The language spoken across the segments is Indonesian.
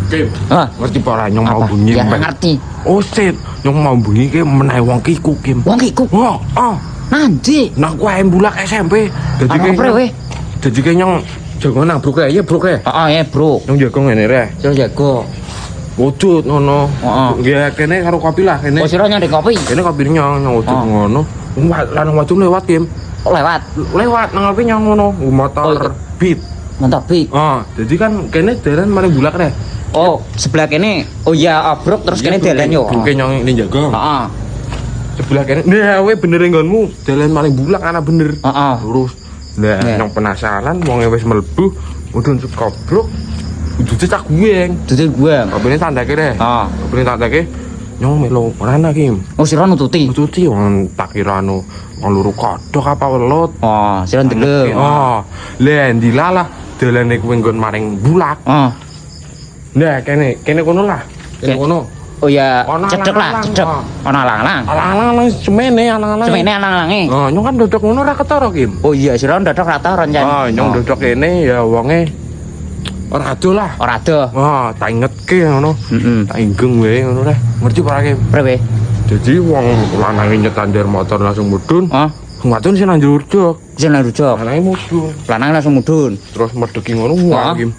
Kim. Hah? Ngerti apa ora nyong mau bunyi? Ya ngerti. Oh shit, nyong mau bunyi ki menawi wong kiku Kim. Wong iku. Wah, Nanti. nah ku ae bulak SMP. Dadi Ana apa we? Dadi ki nyong jago nang bruk ya, bruk ya. Heeh, Bro. Nyong jago ngene re. Terus jago. Wujud ngono. Heeh. Nggih kene karo kopi lah kene. Oh, sira nyari kopi. Kene kopi nyong wujud ngono. Lanang wadon lewat Kim. Lewat. Lewat nang kopi nyong ngono. Motor beat. Mantap, Bi. Jadi kan kene dalan maring bulak re. Oh, sebelah kene. Oh iya, abruk terus kene dalan yo. Buke nyong ini jago. Heeh. Sebelah kene. Nah, we bener nggonmu dalan maring bulak ana bener. Heeh. Lurus. Nah, nyong penasaran wonge wis mlebu mudhun sekobrok. Udute cak gueng. Duduk gua. Kopine tandake re. Heeh. Kopine tandake nyong melu rana Kim. Oh, sira nututi. Nututi wong tak kira anu wong luru kodhok apa welut. Oh, sira ndeleng. Oh, lha ndilalah dalane kuwi nggon maring bulak. Oh. Nah, kene kono lah. Kene kono. Oh ya, Ana cedek lah, alang-alang, cedek. oh. Ana alang-alang. Alang-alang semene alang-alang. Semene alang-alange. Oh, nyong kan dodok ngono ora ketara, Kim. Oh iya, sira ndadak rata rencana. Oh, nyong dodok kene ya wonge ora ado lah. Ora ada. Oh, tak ingetke ngono. Heeh. Tak inggeng wae ngono reh. Ngerti ora, Kim? Prewe? Jadi wong lanange nyetandir motor langsung mudhun. Oh, Wadon sing nang njur jok. sing rujak. Lanange mudhun. Lanang langsung mudhun. Terus medeki ngono wah, Oh. Kim.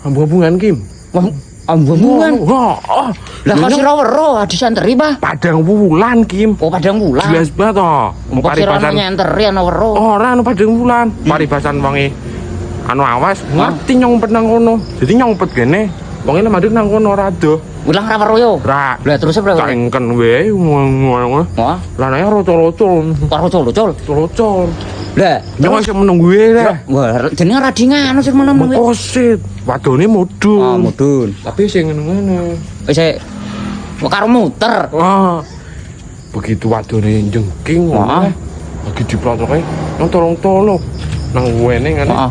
Ambung-ambungan, Kim. Wah, ambung-ambungan. Wah, oh. Lah kok sira weruh disanteri, Pak? Padang wulan, Kim. Oh, padang wulan. Jelas banget toh. Kok sira nyanteri ana weruh? Ora anu padang wulan. Paribasan wonge anu awas ngerti nyong nang kono. Jadi nyongpet kene. Wonge madhep nang kono ora ado. Ulang ra weruh yo. Ra. Lah terus prewe? Cengken wae ngono. Wah, Lanane rocol-rocol. karo col-col. Rocol. Lah, Nyong wis menunggu wae le. wah, jenenge radingan sing menawa. Kosit. Wadone Oh, mudhun. mudhun. Tapi sing ngene-ngene. Wis karo muter. Wah. Begitu wadone jengking ngono. Wah. Lagi diplotoke nang tolong-tolong. Nang wene ngene. Heeh.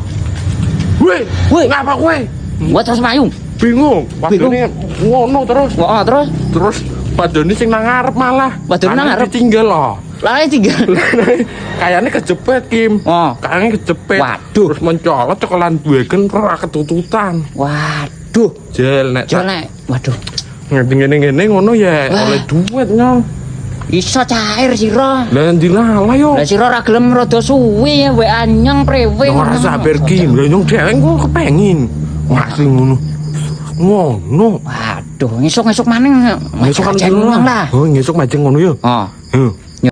Weh, Weh. ngapa kowe? Gua terus mayu. Bingung. Wadone ngono terus. Wah, terus Terus wadone sing nang ngarep malah. Wadone nang ngarep? Ditinggal loh. lah tinggal. Kayaknya kejepit Kim. Oh. Kayaknya kejepit. Waduh. Terus mencolot cekelan buegen ora ketututan. Waduh. Jel nek. Jane. Waduh. Ngene-ngene ngono ya Wah. oleh duit nyong. Iso cair sira. Lah dilala yo. Lah sira ora gelem rada suwi ya WA nyang prewe. Nyong ora sabar Kim. Lah nyong dhewe kok kepengin. Masih ngono. Ngono. Waduh, ngesuk-ngesuk maning. Ngesuk kan Majeng dulu ulang lah. Oh, ngesuk majeng ngono yo. Oh. Heeh.